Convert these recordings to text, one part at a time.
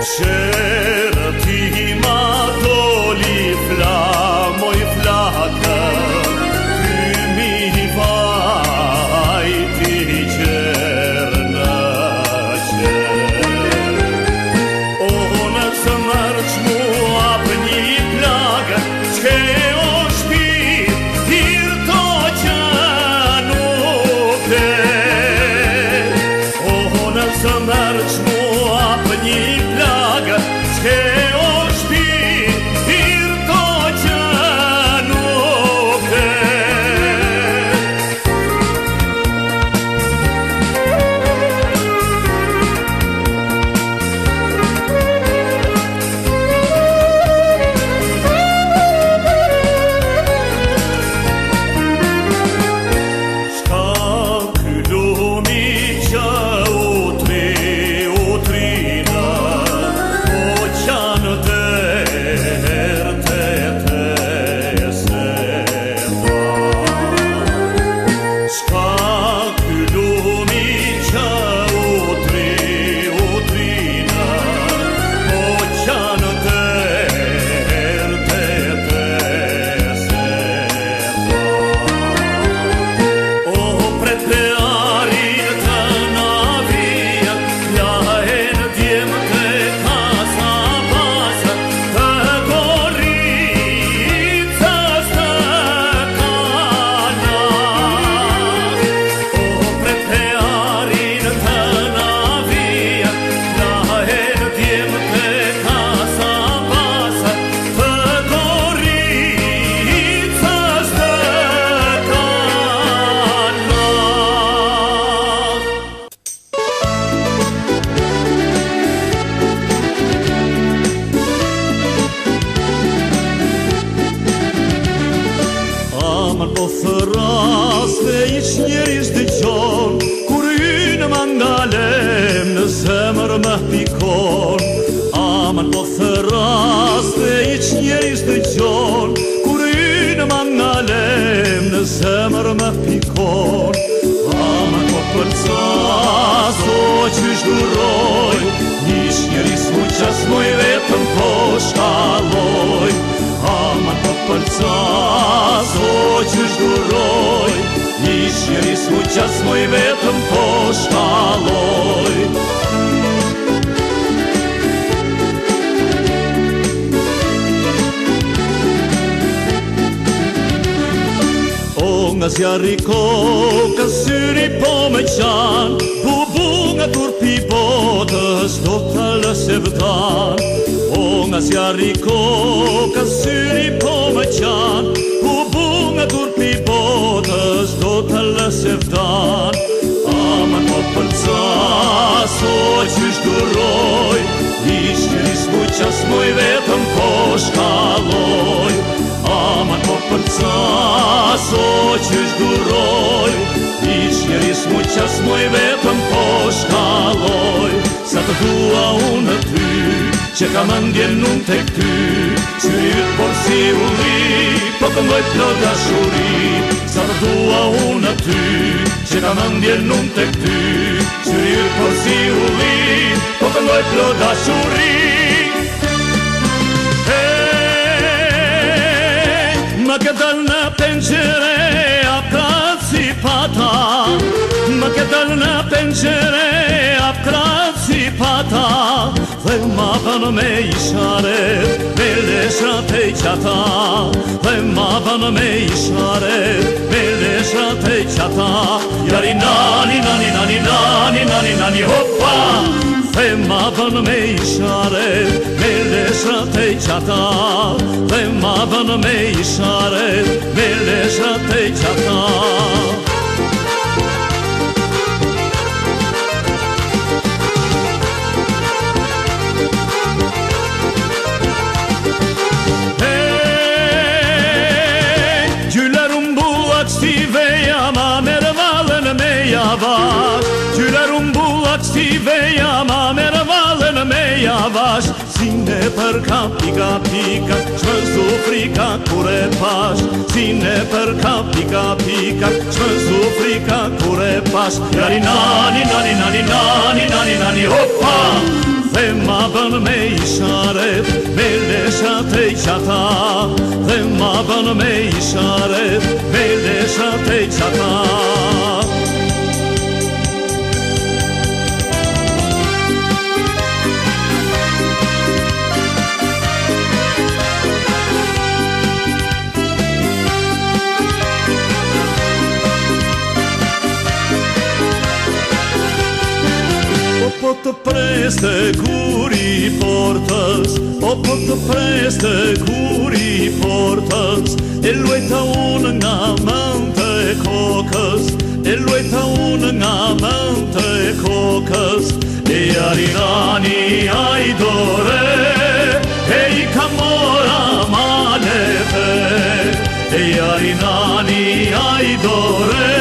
Qërë ti ma doli flamoj flakë, Kymi vajti qërë në qërë. O në zëmërç mua për një plagë, Qe o shpit tirto që nuk dhe. O në zëmërç mua për një plagë, Qe o shpit tirto që nuk dhe. Shka ky lumi që utrina, o qanë dërë të se dha. Shka ky lumi që utrina, o qanë dërë të se dha. O pret pe arin të navia, Lahen djem të kasa basa, Të goricës të kanas. O pret pe arin të navia, Lahen djem të kasa basa, Të goricës të kanas. Aman po thëras dhe iq njeris dëgjon, Kur hynë mangalem në zemër më pikon. Aman po thëras dhe iq njeris dëgjon, Kur hynë mangalem në zemër më pikon. Aman po përcas o qysh duroj, Nish njeris mu qas moj vetëm po shkalloj. Aman po përcas o qysh duroj, Nish njeris mu qas moj vetëm po shkalloj. O nga zjarri koka syri po me qan, Bubu nga turpi botës do të lëse vdan. O nga zjarri koka syri po me qan, Bubu nga turpi botës do të lëse vdan. Aman po përcas o qysh duroj, Nish njeris mu qas moj vetëm po shkalloj. Aman po përcas o qysh duroj, Nish njeris mu qas moj vetëm po shkalloj. Sa të dua unë ty, që ka mendjen nuk tek ty, Syri yt por si ulli, po këndoj plot dashuri. Sa të dua unë ty, që ka mendjen nuk tek ty, Syri yt por si ulli, po këndoj plot dashuri. Më ke dal në penqere, ap kratë si pata. Më ke dal në penqere, ap kratë si pata. Dhe ma bën me ishare, me leshrat e qata. Dhe ma bën me ishare, me leshrat e qata. Jari nani, nani, nani, nani, nani, nani, hoppa. Dhe ma bën me ishare, me leshrat e qata. Dhe ma bën me ishare, me leshrat e qata. Gjyler unë bullak stive jama merë valën me javash, sine përka pika pika, çmë sufrika kur e pash, sine përka pika pika, çmë sufrika kur e pash. Nani nani nani nani nani nani nani hoppa. Dhe ma bën me isharet, me leshat e qata. Dhe ma bën me isharet, me leshat e qata. Po të preste kur i portës, po të preste kur i portës, e luajta unë nga mëntë e kokës, e luajta unë nga mëntë e kokës, e arirani ai dore, e i kamora malete, e arirani ai dore,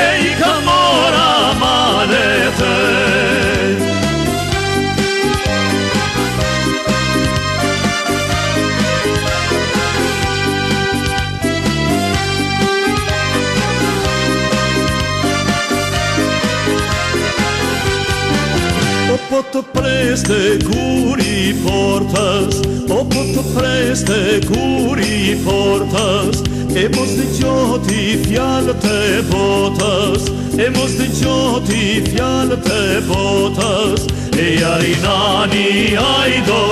e i kamora malete. Po të preste kur i portës, po të preste kur i portës, e mos dëgjoti fjalët e botës, e mos dëgjoti fjalët e botës, e arinani ai do